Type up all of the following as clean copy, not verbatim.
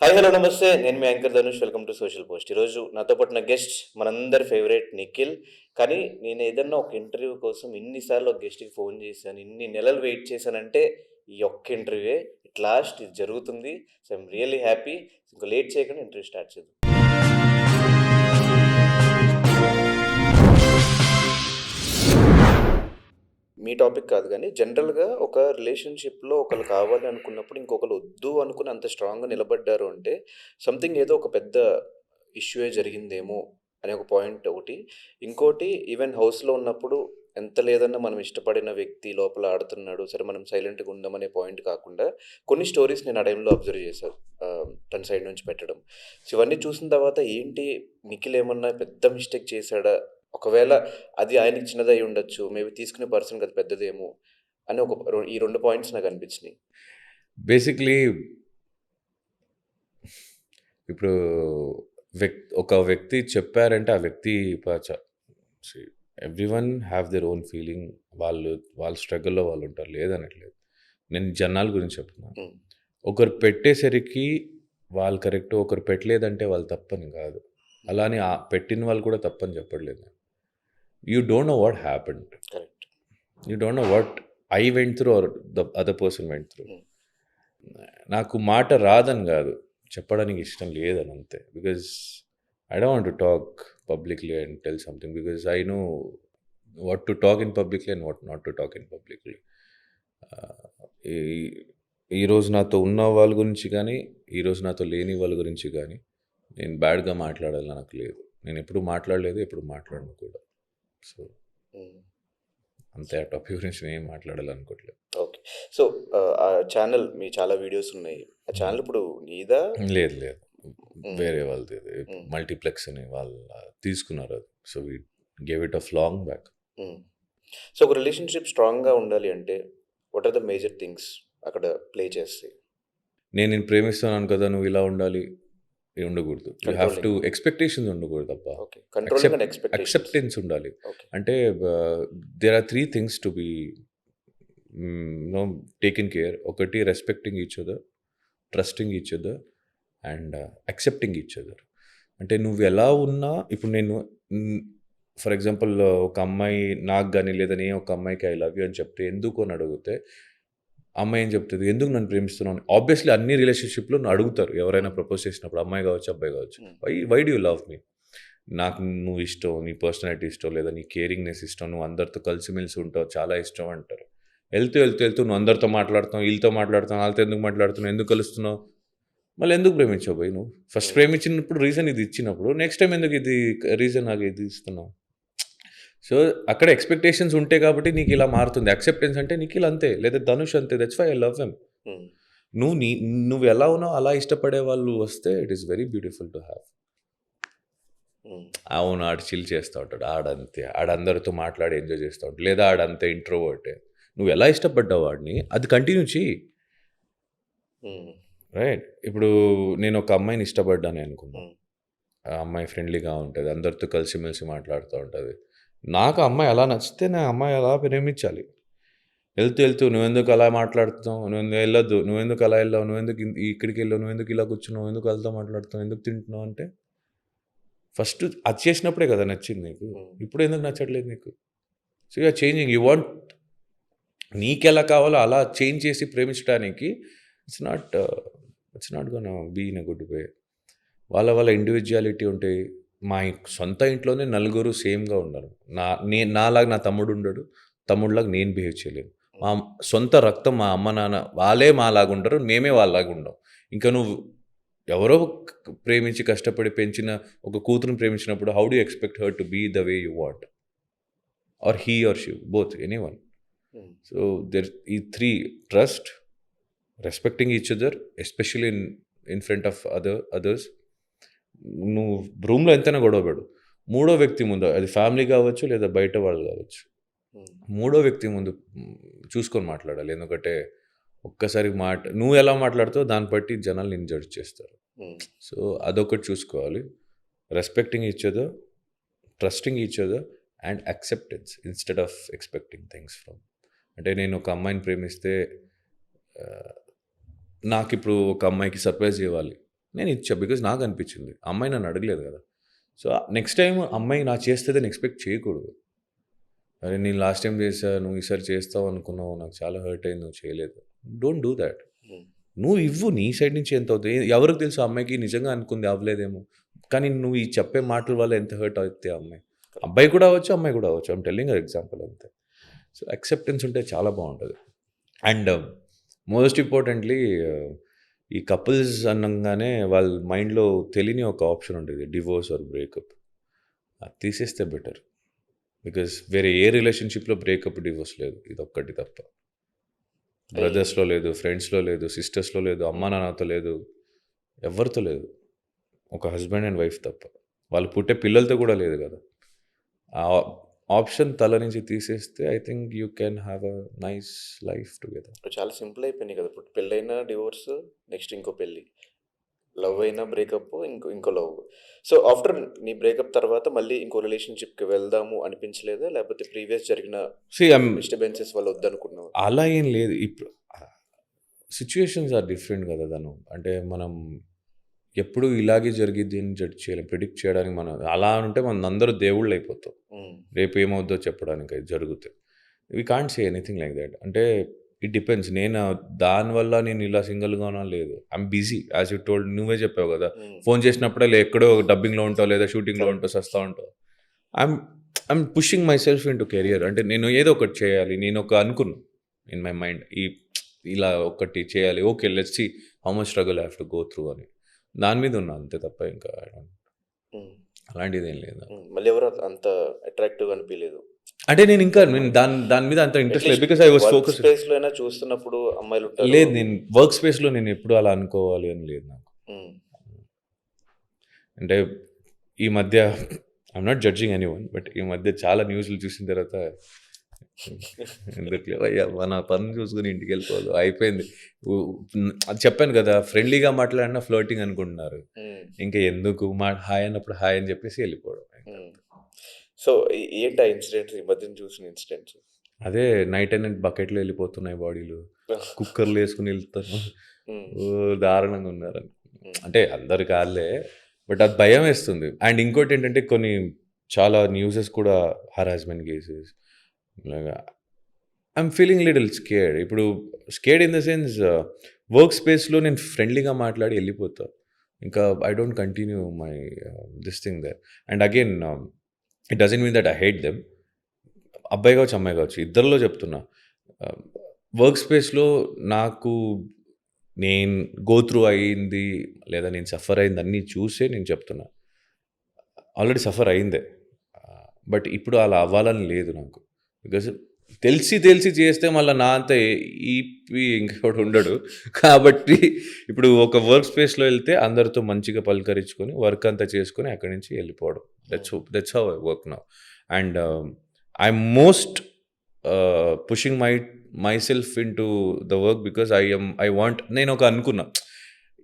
Hi hello నమస్తే. నేను మీ anchor Dhanush. Welcome to social post. ఈరోజు నాతో పాటు నా గెస్ట్ మనందరి ఫేవరెట్ నిఖిల్. కానీ నేను ఏదన్నా ఒక ఇంటర్వ్యూ కోసం ఇన్ని సార్లు ఒక గెస్ట్‌కి ఫోన్ చేశాను. ఇన్ని నెలలు వెయిట్ చేశానంటే ఈ ఒక్క ఇంటర్వ్యూయే. ఎట్ లాస్ట్ ఇది జరుగుతుంది. So, I'm really happy. ఇంక లేట్ చేయకుండా ఇంటర్వ్యూ స్టార్ట్ చేద్దాం. మీ టాపిక్ కాదు గానీ, జనరల్‌గా ఒక రిలేషన్‌షిప్‌లో ఒకళ్ళు కావాలి అనుకున్నప్పుడు, ఇంకొకళ్ళు వద్దు అనుకుని అంత స్ట్రాంగ్‌గా నిలబడ్డారు అంటే, సంథింగ్ ఏదో ఒక పెద్ద ఇష్యూయే జరిగిందేమో అనే ఒక పాయింట్ ఒకటి. ఇంకోటి ఈవెన్ హౌస్‌లో ఉన్నప్పుడు ఎంత లేదన్నా మనం ఇష్టపడిన వ్యక్తి లోపల ఆడుతున్నాడు. సరే మనం సైలెంట్‌గా ఉందామనే పాయింట్ కాకుండా, కొన్ని స్టోరీస్ నేను ఆ టైంలో అబ్జర్వ్ చేశా. తన సైడ్ నుంచి పెట్టడం. సో, ఇవన్నీ చూసిన తర్వాత ఏంటి నిఖిల్ ఏమన్నా పెద్ద మిస్టేక్ చేశాడా? ఒకవేళ అది ఆయనకి చిన్నదై ఉండొచ్చు. మేబీ తీసుకునే పర్సన్‌కి అది పెద్దదేమో అని ఒక ఈ 2 పాయింట్స్ నాకనిపించినియి. బేసిక్‌లీ ఇప్పుడు ఒక వ్యక్తి చెప్పారంటే ఆ వ్యక్తి పచ see everyone have their own feeling. వాళ్ళ స్ట్రగుల్‌లో వాళ్ళుంటారు. లేదనట్లేదు. నేను జనాల గురించి చెప్తున్నా. హ్మ్. ఒకరు పెట్టేసరికి వాళ్ళు కరెక్ట్. ఒకరు పెట్టలేదంటే వాళ్ళు తప్పని కాదు. అలానే పెట్టిన వాళ్ళు కూడా తప్పని చెప్పట్లేదు. You don't know what happened. Correct. You don't know what I went through or the other person went through. Hmm. నాకు మాట రాదని కాదు, చెప్పడానికి ఇష్టం లేదని అంతే. Because I don't want to talk publicly and tell something because I know what to talk in publicly and what not to talk in publicly. ఈరోజు నాతో ఉన్న వాళ్ళ గురించి కానీ, ఈరోజు నాతో లేని వాళ్ళ గురించి కానీ నేను బ్యాడ్గా మాట్లాడాలని నాకు లేదు. నేను ఎప్పుడు మాట్లాడలేదు, ఎప్పుడు మాట్లాడను కూడా. సో హ్మ్. అంతే. ఆ టాపిక్ గురించి నేను మాట్లాడాలనుకోవట్లేదు. ఓకే. సో, ఆ ఛానెల్ మీ చాలా వీడియోస్ ఉన్నాయి. ఆ ఛానెల్ ఇప్పుడు నీదా? లేదు లేదు, హ్మ్. వేరే వాళ్ళది. హ్మ్. మల్టీప్లెక్స్ అని వాళ్ళు తీసుకున్నారు అది. So we gave it off long back. Hmm. So, ఒక రిలేషన్‌షిప్ స్ట్రాంగ్‌గా ఉండాలి అంటే what are the major things అక్కడ ప్లే చేస్తాయి? నేను ప్రేమిస్తున్నాను కదా, నువ్వు ఇలా ఉండాలి, ఉండకూడదు. You have to controlling. Expectations ఉండకూడదు అబ్బా. Okay. Controlling and expectations. Acceptance ఉండాలి. ఓకే. అంటే there are 3 things to be no taken care. ఒకటి respecting each other, trusting each other and accepting each other. అంటే నువ్వు ఎలా ఉన్నా, ఇప్పుడు నేను ఫర్ ఎగ్జాంపుల్ ఒక అమ్మాయి నాకు కానీ లేదా నేను ఒక అమ్మాయికి ఐ లవ్ యూ అని చెప్తే ఎందుకు అని అడిగితే అమ్మాయి ఏం చెప్తుంది, ఎందుకు నన్ను ప్రేమిస్తున్నావు? ఆబ్వియస్లీ అన్ని రిలేషన్షిప్లో అడుగుతారు ఎవరైనా ప్రపోజ్ చేసినప్పుడు, అమ్మాయి కావచ్చు అబ్బాయి కావచ్చు, hmm. Why do you love me? నాకు నువ్వు ఇష్టం, నీ పర్సనాలిటీ ఇష్టం, లేదా నీ కేరింగ్నెస్ ఇష్టం, నువ్వు అందరితో కలిసిమెలిసి ఉంటావు, చాలా ఇష్టం అంటారు. వెళ్తూ నువ్వు అందరితో మాట్లాడుతావు, వీళ్ళతో మాట్లాడుతావు, వాళ్ళతో ఎందుకు మాట్లాడుతున్నావు, ఎందుకు కలుస్తున్నావు, మళ్ళీ ఎందుకు ప్రేమించావు పోయి నువ్వు? ఫస్ట్ హ్మ్. ప్రేమించినప్పుడు రీజన్ ఇది ఇచ్చినప్పుడు నెక్స్ట్ టైం ఎందుకు ఇది రీజన్ నాకు ఇది ఇస్తున్నావు? సో అక్కడ ఎక్స్పెక్టేషన్స్ ఉంటాయి కాబట్టి నీకు ఇలా మారుతుంది. అక్సెప్టెన్స్ అంటే నిఖిల్ అంతే, లేదా ధనుష్ అంతే. That's why I love him. Hmm. నువ్వు నువ్వు ఎలా ఉన్నావు అలా ఇష్టపడే వాళ్ళు వస్తే it is very beautiful to have. Hmm. అవును, ఆడు చిల్ చేస్తూ ఉంటాడు, ఆడంతే, ఆడందరితో మాట్లాడి ఎంజాయ్ చేస్తూ ఉంటాడు, లేదా ఆడంతే ఇంట్రోవర్టే. నువ్వు ఎలా ఇష్టపడ్డావు వాడిని అది కంటిన్యూ చెయ్యి. హ్మ్. రైట్. ఇప్పుడు నేను ఒక అమ్మాయిని ఇష్టపడ్డాను అనుకుందాం. హ్మ్. ఆ అమ్మాయి ఫ్రెండ్లీగా ఉంటుంది, అందరితో కలిసిమెలిసి మాట్లాడుతూ ఉంటుంది. నాకు ఆ అమ్మాయి అలా నచ్చితే నా అమ్మాయి అలా ప్రేమించాలి. వెళ్తూ నువ్వెందుకు అలా మాట్లాడుతున్నావు, నువ్వు వెళ్ళొద్దు, నువ్వెందుకు అలా వెళ్ళావు, నువ్వెందుకు ఇక్కడికి వెళ్ళావు, నువ్వెందుకు ఇలా కూర్చున్నావు, ఎందుకు వాళ్ళతో మాట్లాడుతున్నావు, ఎందుకు తింటున్నావు అంటే ఫస్ట్ అది చేసినప్పుడే కదా నచ్చింది నీకు. హ్మ్. ఇప్పుడు ఎందుకు నచ్చట్లేదు నీకు? So you are changing. You want నీకెలా కావాలో అలా చేంజ్ చేసి ప్రేమించడానికి it's not it's not gonna be in a good way. వాళ్ళ ఇండివిజువాలిటీ ఉంటాయి. మా సొంత ఇంట్లోనే నలుగురు సేమ్‌గా ఉండరు. నాలాగా నా తమ్ముడు ఉండడు. తమ్ముడిలాగా నేను బిహేవ్ చేయలేను. మా సొంత రక్తం మా అమ్మ, నాన్న వాళ్ళే మాలాగా ఉండరు. మేమే వాళ్ళలాగా ఉండం. ఇంకా నువ్వు ఎవరో ప్రేమించి కష్టపడి పెంచిన ఒక కూతురుని ప్రేమించినప్పుడు how do you expect her to be the way you want? Or he or she both anyone. Hmm. So ఈ 3 trust, respecting each other especially in front of others. నువ్వు రూమ్‌లో ఎంతైనా గొడవ పడు. మూడో వ్యక్తి ముందు, అది ఫ్యామిలీ కావచ్చు లేదా బయట వాళ్ళు కావచ్చు, హ్మ్. మూడో వ్యక్తి ముందు చూసుకొని మాట్లాడాలి. ఎందుకంటే ఒక్కసారి నువ్వు ఎలా మాట్లాడుతావో దాన్ని బట్టి జనాలు నిన్ను జడ్జ్ చేస్తారు. హ్మ్. సో అదొకటి చూసుకోవాలి. Respecting each other, trusting each other and acceptance instead of expecting things from. అంటే నేను ఒక అమ్మాయిని ప్రేమిస్తే నాకిప్పుడు ఒక అమ్మాయికి సర్ప్రైజ్ ఇవ్వాలి. నేను ఇచ్చా. బికాజ్ నాకు అనిపించింది. అమ్మాయి నన్ను అడగలేదు కదా! సో, నెక్స్ట్ టైమ్ అమ్మాయి నా చేస్తదని ఎక్స్‌పెక్ట్ చేయకూడదు. అరే! నేను లాస్ట్ టైమ్ చేశా. నువ్వు ఈసారి చేస్తావు అనుకున్నావు. నాకు చాలా హర్ట్ అయింది. నువ్వు చేయలేదు. Don't do thought. హ్మ్. నువ్వు ఇవ్వు. నీ సైడ్ నుంచి ఎంత అవుద్ది. ఎవరికి తెలుసు ఆ అమ్మాయికి నిజంగా అనుకుంది అవ్వలేదేమో. కానీ నువ్వు ఈ చెప్పే మాటల వల్ల ఎంత హర్ట్ అవుద్ది ఆ అమ్మాయి. అబ్బాయి కూడా అవ్వచ్చు. అమ్మాయి కూడా అవ్వచ్చు. ఐయామ్ టెల్లింగ్ యూ ఎగ్జాంపుల్ అంతే. సో, యాక్సెప్టెన్స్ ఉంటే చాలా బావుంటది. అండ్ మోస్ట్ ఇంపార్టెంట్లీ ఈ కపుల్స్ అనంగానే వాళ్ళ మైండ్‌లో తెలియని ఒక ఆప్షన్ ఉండేది. Divorce or breakup. అది తీసేస్తే బెటర్. బికాజ్ వేరే ఏ రిలేషన్‌షిప్‌లో బ్రేకప్, డివోర్స్ లేదు. ఇదొక్కటి తప్ప. బ్రదర్స్‌లో లేదు, ఫ్రెండ్స్‌లో లేదు, సిస్టర్స్‌లో లేదు, అమ్మా నాన్నతో లేదు, ఎవ్వరితో లేదు. ఒక హస్బెండ్ అండ్ వైఫ్ తప్ప. వాళ్ళు పుట్టే పిల్లలతో కూడా లేదు కదా! ఆ ఆప్షన్ తల నుంచి తీసేస్తే I think you can have a nice life together. చాలా సింపుల్ అయిపోయినాయి కదా! ఇప్పుడు పెళ్ళైనా డివోర్స్, నెక్స్ట్ ఇంకో పెళ్లి. లవ్ అయినా బ్రేకప్, ఇంకో లవ్. సో, ఆఫ్టర్ నీ బ్రేకప్ తర్వాత మళ్ళీ ఇంకో రిలేషన్‌షిప్‌కి వెళ్దాము అనిపించలేదా? లేకపోతే ప్రీవియస్ జరిగిన సీ ఐమ్ డిస్టర్బెన్సెస్ వల్ల వద్దనుకున్నావా? అలా ఏం లేదు. ఇప్పుడు సిట్యుయేషన్స్ ఆర్ డిఫరెంట్ కదా ధను. అంటే మనం ఎప్పుడు ఇలాగే జరిగిద్ది అని జడ్జ్ చేయలేం. ప్రిడిక్ట్ చేయడానికి మనం అలా ఉంటే మనందరూ దేవుళ్ళైపోతాం. హ్మ్. రేపు ఏమవుద్దో చెప్పడానికి అది జరిగితే. We can't say anything like that. అంటే ఇట్ డిపెండ్స్. నేను దానివల్ల నేను ఇలా సింగిల్‌గా ఉన్నాను లేదు. I'm busy as you told నువ్వే చెప్పావు కదా! హ్మ్. ఫోన్ చేసినప్పుడే ఎక్కడో డబ్బింగ్‌లో ఉంటావు లేదా షూటింగ్‌లో కరెక్ట్. ఉంటావు, సస్తా ఉంటావు. I'm I'm pushing my self into career. అంటే నేను ఏదో ఒకటి చేయాలి. నేను ఒక అనుకున్నా ఇన్ మై మైండ్. ఇలా ఒకటి చేయాలి. Okay. Let's see how much struggle I have to go through అని. దాని మీద ఉన్నా అంతే తప్ప ఇంకా హ్మ్. అలాంటిదేం లేదు. హ్మ్. మళ్ళీ ఎవరు అంత అట్రాక్టివ్‌గా అనిపియలేదు. అంటే నేను దాని దాని మీద అంత ఇంట్రెస్ట్ లేదు. At least because I was work focused. స్పేస్‌లో అయినా చూస్తున్నప్పుడు అమ్మాయిలుంటారు. లేదు. నేను వర్క్ స్పేస్‌లో నేను ఎప్పుడు అలా అనుకోవాలి అని లేదు నాకు. హ్మ్. అంటే ఈ మధ్య I'm not judging anyone. But ఈ మధ్య చాలా న్యూస్‌లు చూసిన తర్వాత ఎందుకులే భయ్యా మన పని చూసుకొని ఇంటికెళ్ళిపోవాలి. అయిపోయింది. ఉ అది చెప్పాను కదా! ఫ్రెండ్లీగా మాట్లాడినా ఫ్లర్టింగ్ అనుకుంటున్నారు. హ్మ్. ఇంకా ఎందుకు హాయ్ అన్నప్పుడు హాయ్ అని చెప్పేసి వెళ్ళిపోవడం. హ్మ్. సో, ఏంటి ఆ ఇన్సిడెంట్స్ ఈ మధ్యన చూసిన ఇన్సిడెంట్స్? అదే నైట్ అండ్ బకెట్‌లో వెళ్ళిపోతున్నాయి బాడీలు. కుక్కర్‌లో ఏసుకొని వెళ్తారు. హ్మ్. దారుణంగా ఉన్నారు. హ్మ్. అంటే అందరు కాదులే. బట్ అది భయమేస్తుంది. అండ్ ఇంకోటేంటంటే కొన్ని చాలా న్యూసెస్ కూడా హరాస్మెంట్ కేసెస్ ఇలాగా ఐయామ్ ఫీలింగ్ లిటిల్ స్కేర్డ్. ఇప్పుడు scared in the sense work స్పేస్‌లో నేను ఫ్రెండ్లీగా మాట్లాడి ఎళ్ళిపోతా. ఇంకా I don't continue my this thing there. And again it doesn't mean that I hate them. అబ్బాయి కావచ్చు, అమ్మాయి కావచ్చు. ఇద్దరిలో చెప్తున్నా. వర్క్ స్పేస్‌లో నాకు నేను గో త్రూ అయింది లేదా నేను సఫర్ అయింది అన్నీ చూసే నేను చెప్తున్నా. ఆల్రెడీ సఫర్ అయిందే. బట్ ఇప్పుడు అలా అవ్వాలని లేదు నాకు. బికాజ్ తెలిసి చేస్తే మళ్ళా నా అంత ఈపీ ఇంకొకడు ఉండడు. కాబట్టి ఇప్పుడు ఒక వర్క్ స్పేస్‌లో ఎళ్తే అందరితో మంచిగా పలకరించుకొని, వర్క్ అంతా చేసుకొని అక్కడి నుంచి ఎళ్ళిపోవడం. That's how I work now. And I'm most pushing myself into the work because I want నేను ఒక అనుకున్నా.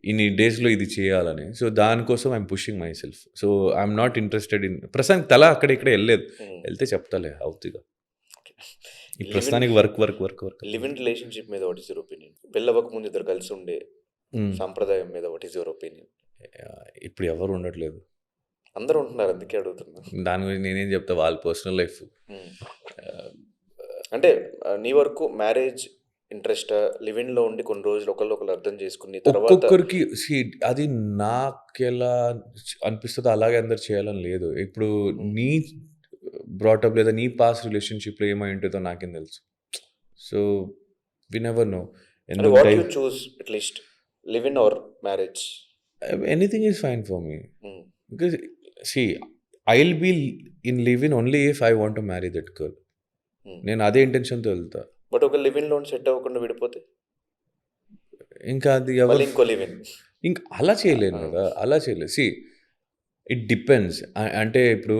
ఇన్ని డేస్‌లో ఇది చేయాలని. సో, దానికోసం I'm pushing myself. So, I'm not interested in ప్రస్తుతానికి తల అక్కడ ఇక్కడ ఎళ్ళలేదు. హ్మ్. ఎళ్తే చెప్తాలే అవుద్దిగా. ఈ లివ్ ఇన్ ప్రస్తుతానికి వర్క్. లివ్ ఇన్ రిలేషన్‌షిప్ మీద వాట్ ఈస్ యువర్ ఒపీనియన్? పెళ్లవ్వక ముందు ఇద్దరు కలిసి ఉండే హ్మ్. సాంప్రదాయం మీద వాట్ ఈస్ యువర్ ఒపీనియన్? ఇప్పుడు ఎవరు ఉండట్లేదు. అందరూ ఉంటున్నారు అందుకే అడుగుతున్నా. దాని గురించి నేనేం చెప్తా వాళ్ళ పర్సనల్ లైఫ్. హ్మ్. ఆహ్, అంటే నీ వరకు మ్యారేజ్ ఇంట్రెస్టా? లివ్ ఇన్‌లో ఉండి కొన్ని రోజులు ఒకళ్ళనొకళ్ళు అర్థం చేసుకుని తర్వాత ఒక్కొక్కరికి అది నాకెలా అనిపిస్తదో అలాగే అందరూ చేయాలని లేదు. ఇప్పుడు హ్మ్. నీ బ్రాటప్ లేదా నీ పాస్ట్ రిలేషన్‌షిప్‌లో ఏమై ఉంటదో నాకేం తెలుసు. So, we never know. అంటే ఎందుకు what you choose at least live in or marriage? Anything is fine for me. Hmm. Because see I'll be in live in only if I want to marry that girl. Hmm. నేను అదే ఇంటెన్షన్‌తో వెళ్తా. But ఒక live ఇన్‌లో set అవ్వకుండా విడిపోతే? ఇంకా అది మళ్ళీ ఎవరు ఇంకో లివ్ ఇన్. ఇంక అలా చేయలేను ఆ! గదా! అలా చేయలేదు. It depends. అంటే ఇప్పుడు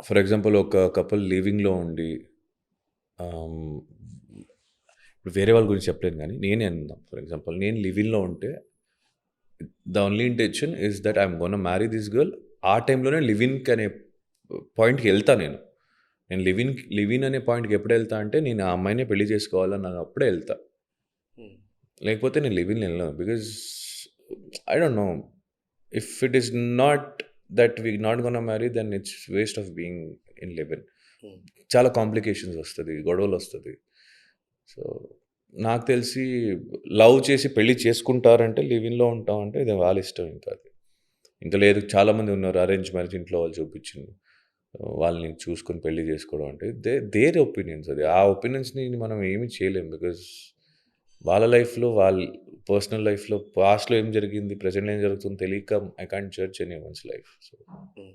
ఫర్ ఎగ్జాంపుల్ ఒక కపుల్ లివింగ్‌లో ఉండి ఆహ్, ఇప్పుడు వేరే వాళ్ళ గురించి చెప్పలేను గానీ, నేనే అందాం. ఫర్ ఎగ్జాంపుల్ నేను లివింగ్‌లో ఉంటే the only intention is that I'm gonna marry this girl. ఆ టైంలోనే లివ్ ఇన్‌కి అనే పాయింట్‌కి ఎళ్తా నేను. నేను లివ్ ఇన్ అనే పాయింట్‌కి ఎప్పుడు ఎళ్తా అంటే నేను ఆ అమ్మాయినే పెళ్లి చేసుకోవాలన్నప్పుడే ఎళ్తా. హ్మ్. లేకపోతే నేను లివ్ ఇన్‌లో ఎళ్ళను. Because I don't know. If it is not that we not gonna marry, then it's waste of being in live in. Hmm. చాలా కాంప్లికేషన్స్ వస్తది, గొడవలొస్తది. సో, నాకు తెలిసి లవ్ చేసి పెళ్లి చేసుకుంటారంటే, లివ్ ఇన్‌లో ఉంటామంటే ఇది వాళ్ళ ఇష్టం ఇంకా అది. ఇంకా లేదు, చాలామంది ఉన్నారు అరేంజ్ మ్యారేజ్ ఇంట్లో వాళ్ళు చూపించింది. వాళ్ళని చూసుకొని పెళ్లి చేసుకోవడం అంటే దేర్ ఒపీనియన్స్ అది. ఆ ఒపీనియన్స్‌ని మనం ఏమి చేయలేం. బికాజ్ వాళ్ళ లైఫ్‌లో పర్సనల్ లైఫ్‌లో పాస్ట్‌లో ఏం జరిగింది, ప్రెజెంట్‌లో ఏం జరుగుతుందో తెలియక I can't judge anyone's life. So హ్మ్.